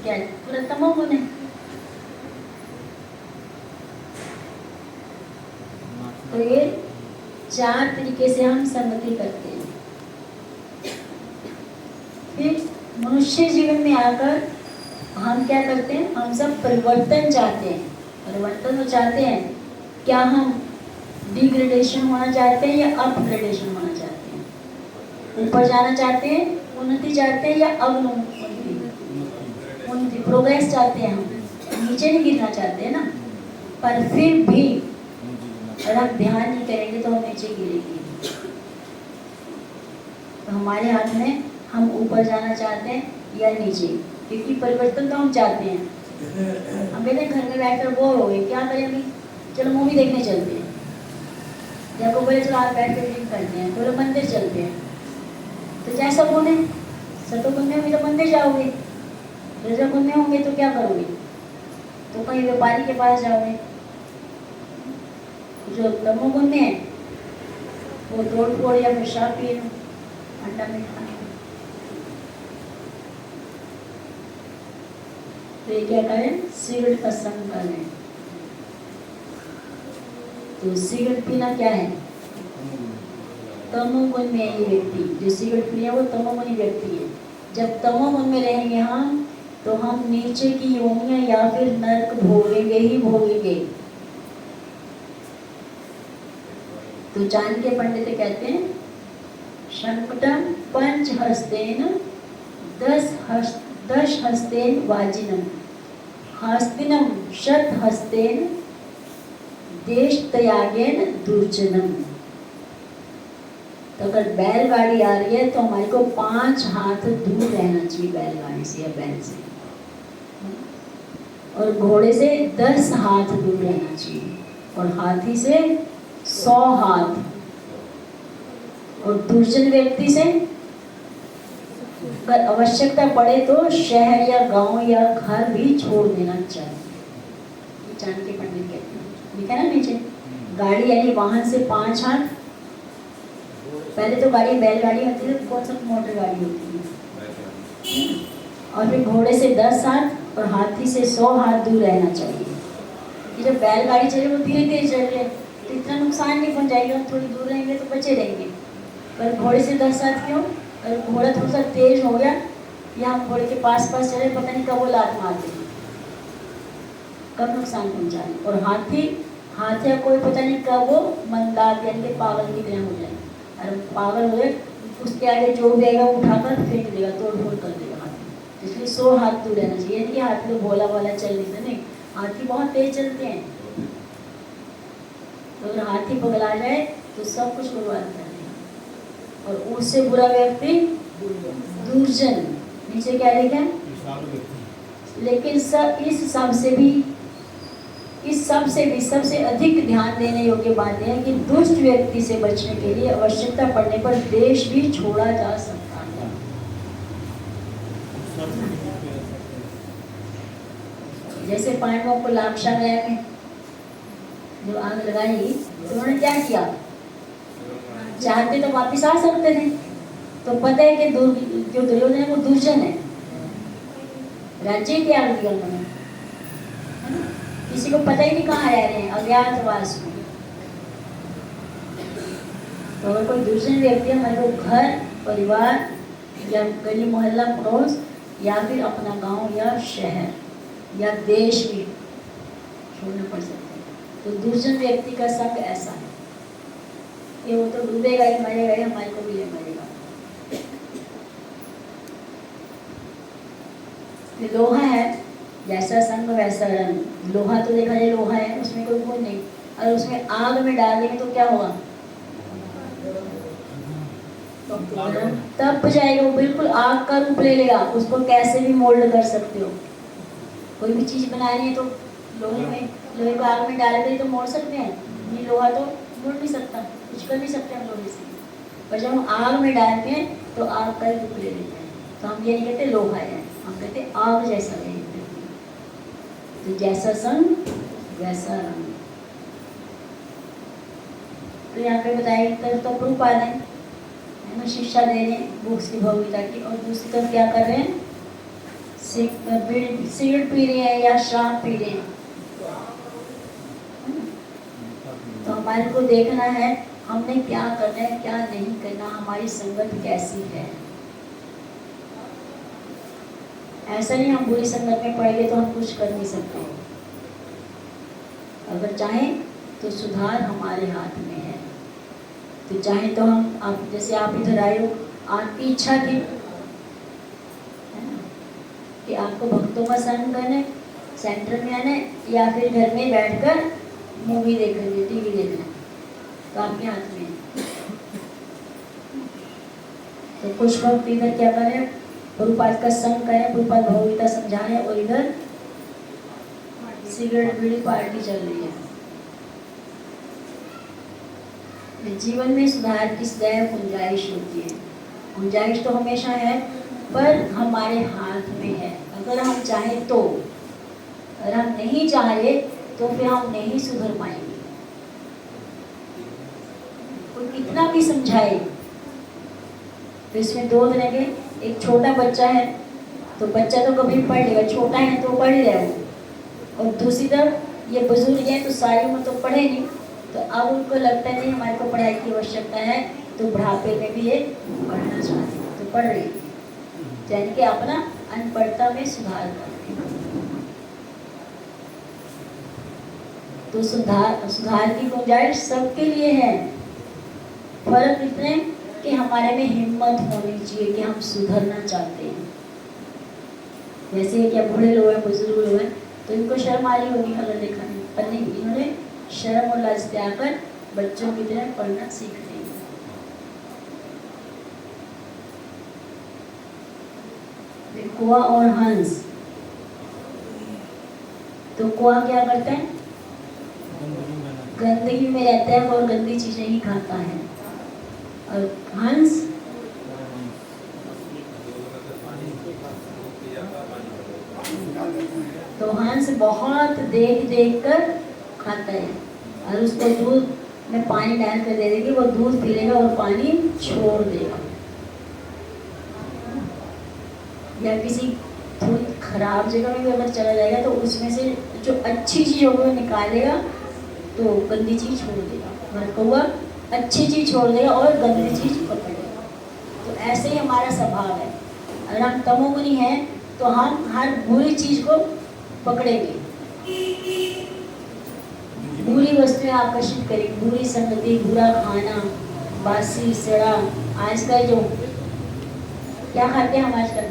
क्या है? पूरा तमोगुण है। तो ये 4 तरीके से हम संगति करते हैं। फिर मनुष्य जीवन में आकर हम क्या करते हैं? हम सब परिवर्तन चाहते हैं। परिवर्तन तो चाहते हैं, क्या हम डिग्रेडेशन होना चाहते हैं या अपग्रेडेशन होना चाहते हैं? ऊपर जाना चाहते हैं, उन्नति चाहते हैं, या अवनति, उन्नति, प्रोग्रेस चाहते हैं? हम नीचे नहीं गिरना चाहते हैं ना। पर फिर भी अगर हम ध्यान नहीं करेंगे तो हम नीचे गिरेंगे। तो हमारे हाथ में, हम ऊपर जाना चाहते हैं या नीचे, क्योंकि परिवर्तन तो हम चाहते हैं। हम कहते हैं घर में बैठकर बोर हो गए, क्या करें अभी, चलो मूवी देखने चलते हैं, या को बोले चलो आप बैठ कर ड्रिंक करते हैं, बोलो मंदिर चलते हैं। तो जैसा बोले सतोगुण में होंगे तो मंदिर जाओगे, रजोगुण में होंगे तो क्या करोगे? तो कहीं व्यापारी के पास जाओगे। जो तमोगुण में है वो तोड़ फोड़ या फिर शराब पिए, अंडा में खाने। तो ये क्या करें? सिगरेट का संग करें। तो सिगरेट पीना क्या है? तमोगुण में ये व्यक्ति जो सिगरेट पी वो तमोगुणी व्यक्ति है। जब तमोगुण में रहेंगे हम, तो हम नीचे की योनियां या फिर नरक भोगेंगे ही भोगेंगे। तो चाणक्य पंडित कहते हैं, संकटम पंच हस्तेन 10 हस्तेन वाजिनम, हस्तिनम 100 हस्तेन देश त्यागेन दुर्जनम। तो अगर बैलगाड़ी आ रही है तो हमारे को 5 हाथ दूर रहना चाहिए बैलगाड़ी से या बैल से, और घोड़े से 10 हाथ दूर रहना चाहिए, और हाथी से 100 हाथ, और दुर्जन व्यक्ति से अगर आवश्यकता पड़े तो शहर या गांव या घर भी छोड़ देना चाहिए। ये चाणक्य पंडित कहते हैं, लिखा ना नीचे। गाड़ी यानी वाहन से 5 हाथ। पहले तो गाड़ी बैलगाड़ी होती थी, कौन सा मोटर गाड़ी होती है, और फिर घोड़े से 10 हाथ और हाथी से 100 हाथ दूर रहना चाहिए। कि जब बैलगाड़ी चले वो धीरे धीरे चल रहे तो इतना नुकसान नहीं पहुंचाएगा, हम थोड़ी दूर रहेंगे तो बचे रहेंगे। पर घोड़े से 10 हाथ क्यों? अगर घोड़ा थोड़ा सा तेज हो गया या हम घोड़े के पास चले, पता नहीं कब वो लात मार देंगे, कब नुकसान पहुंचाए। और हाथी या कोई पता नहीं कब वो मंदात यानी कि पागल की तरह हो जाए। अरे पागल हो जाए, उसके आगे जो भी आएगा उठाकर फेंक देगा, तोड़ फोड़ कर देगा हाथी। इसलिए 100 हाथ दूर रहना चाहिए। यानी कि हाथी तो भोला वाला चल नहीं, हाथी बहुत तेज चलते हैं। तो अगर हाथी पगला जाए तो सब कुछ बर्बाद कर देगा। और उससे बुरा व्यक्ति दुर्जन, नीचे क्या लिखा है? लेकिन इस सब से भी सबसे अधिक ध्यान देने योग्य बात है कि दुष्ट व्यक्ति से बचने के लिए आवश्यकता पड़ने पर देश भी छोड़ा जा सकता है। जैसे पांडवों को लाक्षागृह में जो आग लगाई तो उन्होंने क्या किया? चाहते तो वापिस आ सकते थे, तो पता है कि जो दुर्योधन है वो दुर्जन है, राज्य त्याग दिया उन्होंने। किसी को पता ही नहीं कहाँ रह रहे हैं, अज्ञातवास में। तो अगर कोई दूसरे व्यक्ति हमारे को घर परिवार या गली मोहल्ला पड़ोस या फिर अपना गांव या शहर या देश भी छोड़ना पड़ सकता है। तो दूसरे व्यक्ति का संग ऐसा है कि वो तो डूबेगा ही, मरेगा ही, हमारे को भी ले मरेगा। लोहा है, जैसा संग वैसा रंग। लोहा तो देखा जाए लोहा है, उसमें कोई गुण नहीं। और उसमें आग में डाल देंगे तो क्या होगा? तप जाएगा, वो बिल्कुल आग का रूप ले लेगा। उसको कैसे भी मोल्ड कर सकते हो। कोई भी चीज बनानी है तो लोहे को आग में डाल के तो मोड़ सकते हैं, ये लोहा तो मोड़ नहीं सकता, कुछ कर नहीं सकते हम लोहे से। पर जब हम आग में डालते हैं तो आग का रूप ले लेते हैं। तो हम ये नहीं कहते लोहा है, हम कहते आग जैसा है। तो जैसा संग वैसा रंग। तो यहाँ पे बताया तो प्रूफ आ रहे हैं, शिक्षा दे रहे हैं बुक्स की भगवता की, और दूसरी तरफ क्या कर रहे हैं? सिगरेट पी रहे हैं या शराब पी रहे हैं, तो हमारे को देखना है हमने क्या करना है क्या नहीं करना, हमारी संगत कैसी है। ऐसा नहीं हम बुरी संगत में पड़ गए तो हम कुछ कर नहीं सकते। अगर चाहें तो सुधार हमारे हाथ में है। तो चाहे तो हम, आप जैसे आप इधर आए हो, आपकी इच्छा थी कि आपको भक्तों का संग करने, सेंटर में आना या फिर घर में बैठकर मूवी देखना, टीवी देखना, तो आपके हाथ में है। तो कुछ वक्त इधर क्या करें, प्रभुपाद का संग करें, प्रभुपाद भगवगीता समझा रहे हैं, और इधर सिगरेट बीड़ी पार्टी चल रही है। जीवन में सुधार की सदैव गुंजाइश होती है। गुंजाइश तो हमेशा है, पर हमारे हाथ में है। अगर हम चाहें तो, अगर हम नहीं चाहे तो फिर हम नहीं सुधर पाएंगे। कोई कितना भी समझाए तो इसमें दो तरह के, एक छोटा बच्चा है तो बच्चा तो कभी पढ़ लेगा, छोटा है तो पढ़ ही रहे वो, और दूसरी तरफ ये बुजुर्ग है तो सारी उम्र तो पढ़े नहीं, तो अब उनको लगता है नहीं हमारे को पढ़ाई की आवश्यकता है, तो बुढ़ापे में भी ये पढ़ना चाहते हैं तो पढ़ रही, यानी कि अपना अनपढ़ता में सुधार करते हैं। तो सुधार की गुंजाइश सबके लिए है। फर्क इतने कि हमारे में हिम्मत होनी चाहिए कि हम सुधरना चाहते हैं। जैसे क्या बूढ़े लोग हैं, बुजुर्ग लोग हैं, तो इनको शर्म आ रही होगी कलर देखा नहीं, पर नहीं, इन्होंने शर्म और लाज त्याग कर बच्चों की तरह पढ़ना सीख रहे हैं। कुआ और हंस, तो कुआ क्या करते हैं, गंदगी में रहता है और गंदी चीजें ही खाता है, और हंस तो हंस बहुत देख देख कर खाता है, और उसको दूध में पानी डाल कर दे देगी, वो दूध पी लेगा और पानी छोड़ देगा। या किसी थोड़ी खराब जगह में भी अगर चला जाएगा तो उसमें से जो अच्छी चीज होगी वो निकालेगा, तो गंदी चीज छोड़ देगा। और कौवा अच्छी चीज छोड़ देगा और गंदी चीज पकड़ेगा। तो ऐसे ही हमारा स्वभाव है। अगर हम तमोगुनी हैं तो हम हर बुरी चीज को पकड़ेंगे, बुरी वस्तुएं आकर्षित करेंगे, बुरी संगति, बुरा खाना, बासी सड़ा। आजकल जो क्या खाते हैं हम आजकल,